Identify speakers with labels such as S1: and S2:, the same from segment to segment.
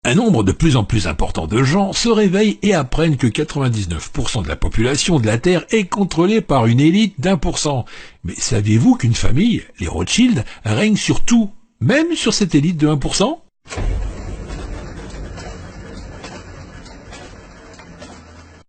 S1: Un nombre de plus en plus important de gens se réveillent et apprennent que 99% de la population de la Terre est contrôlée par une élite d'1%. Mais saviez-vous qu'une famille, les Rothschild, règne sur tout, même sur cette élite de 1%?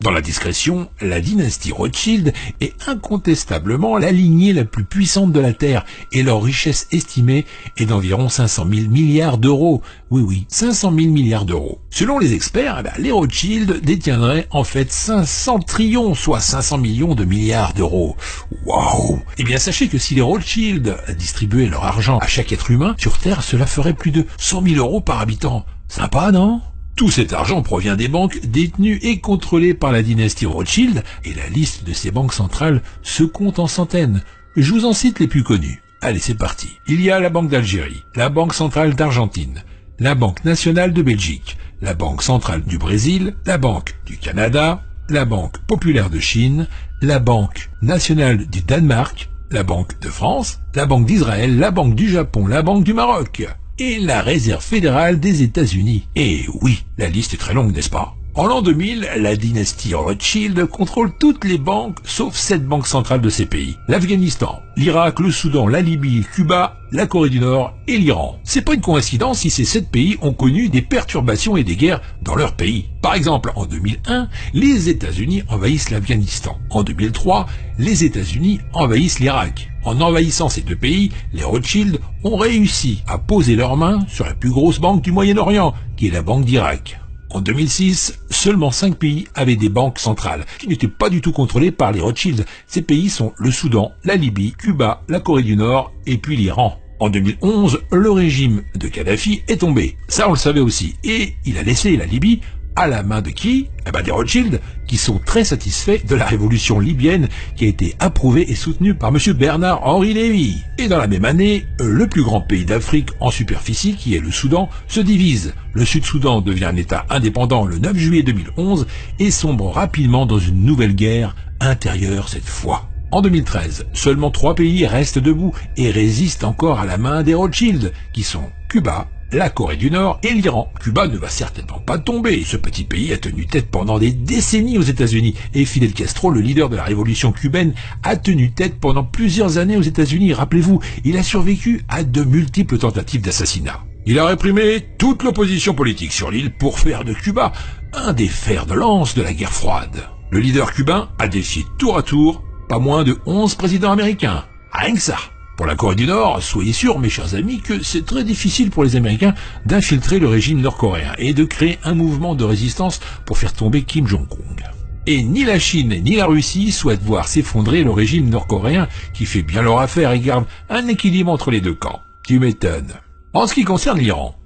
S1: Dans la discrétion, la dynastie Rothschild est incontestablement la lignée la plus puissante de la Terre et leur richesse estimée est d'environ 500 000 milliards d'euros. Oui, 500 000 milliards d'euros. Selon les experts, les Rothschild détiendraient en fait 500 trillions, soit 500 millions de milliards d'euros. Waouh! Eh bien, sachez que si les Rothschild distribuaient leur argent à chaque être humain, sur Terre, cela ferait plus de 100 000 euros par habitant. Sympa, non? Tout cet argent provient des banques détenues et contrôlées par la dynastie Rothschild, et la liste de ces banques centrales se compte en centaines. Je vous en cite les plus connues. Allez, c'est parti. Il y a la Banque d'Algérie, la Banque centrale d'Argentine, la Banque nationale de Belgique, la Banque centrale du Brésil, la Banque du Canada, la Banque populaire de Chine, la Banque nationale du Danemark, la Banque de France, la Banque d'Israël, la Banque du Japon, la Banque du Maroc et la Réserve fédérale des États-Unis. Et oui, la liste est très longue, n'est-ce pas? En l'an 2000, la dynastie Rothschild contrôle toutes les banques, sauf 7 banques centrales de ces pays. L'Afghanistan, l'Irak, le Soudan, la Libye, Cuba, la Corée du Nord et l'Iran. C'est pas une coïncidence si ces 7 pays ont connu des perturbations et des guerres dans leur pays. Par exemple, en 2001, les États-Unis envahissent l'Afghanistan. En 2003, les États-Unis envahissent l'Irak. En envahissant ces deux pays, les Rothschild ont réussi à poser leurs mains sur la plus grosse banque du Moyen-Orient, qui est la Banque d'Irak. En 2006, seulement 5 pays avaient des banques centrales, qui n'étaient pas du tout contrôlées par les Rothschild. Ces pays sont le Soudan, la Libye, Cuba, la Corée du Nord et puis l'Iran. En 2011, le régime de Kadhafi est tombé. Ça, on le savait aussi. Et il a laissé la Libye à la main de qui? Des Rothschild, qui sont très satisfaits de la révolution libyenne qui a été approuvée et soutenue par M. Bernard-Henri Lévy. Et dans la même année, le plus grand pays d'Afrique en superficie, qui est le Soudan, se divise. Le Sud-Soudan devient un État indépendant le 9 juillet 2011 et sombre rapidement dans une nouvelle guerre intérieure cette fois. En 2013, seulement 3 pays restent debout et résistent encore à la main des Rothschild, qui sont Cuba, la Corée du Nord et l'Iran. Cuba ne va certainement pas tomber. Ce petit pays a tenu tête pendant des décennies aux États-Unis. Et Fidel Castro, le leader de la révolution cubaine, a tenu tête pendant plusieurs années aux États-Unis. Rappelez-vous, il a survécu à de multiples tentatives d'assassinat. Il a réprimé toute l'opposition politique sur l'île pour faire de Cuba un des fers de lance de la guerre froide. Le leader cubain a défié tour à tour pas moins de 11 présidents américains. Rien que ça. Pour la Corée du Nord, soyez sûrs, mes chers amis, que c'est très difficile pour les Américains d'infiltrer le régime nord-coréen et de créer un mouvement de résistance pour faire tomber Kim Jong-un. Et ni la Chine ni la Russie souhaitent voir s'effondrer le régime nord-coréen qui fait bien leur affaire et garde un équilibre entre les deux camps. Tu m'étonnes. En ce qui concerne l'Iran,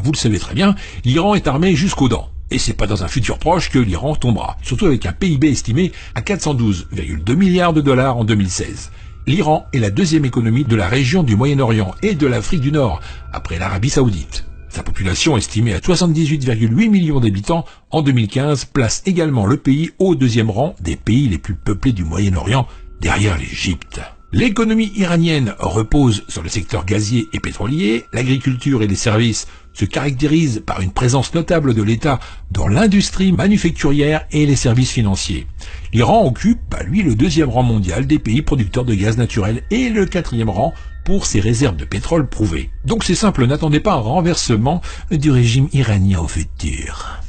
S1: vous le savez très bien, l'Iran est armé jusqu'aux dents. Et c'est pas dans un futur proche que l'Iran tombera, surtout avec un PIB estimé à 412,2 milliards de dollars en 2016. L'Iran est la deuxième économie de la région du Moyen-Orient et de l'Afrique du Nord, après l'Arabie Saoudite. Sa population estimée à 78,8 millions d'habitants en 2015 place également le pays au deuxième rang des pays les plus peuplés du Moyen-Orient, derrière l'Égypte. L'économie iranienne repose sur le secteur gazier et pétrolier, l'agriculture et les services se caractérisent par une présence notable de l'État dans l'industrie manufacturière et les services financiers. L'Iran occupe, lui, le deuxième rang mondial des pays producteurs de gaz naturel et le 4e rang pour ses réserves de pétrole prouvées. Donc c'est simple, n'attendez pas un renversement du régime iranien au futur.